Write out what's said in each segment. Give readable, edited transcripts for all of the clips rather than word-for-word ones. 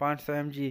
500 mg،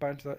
500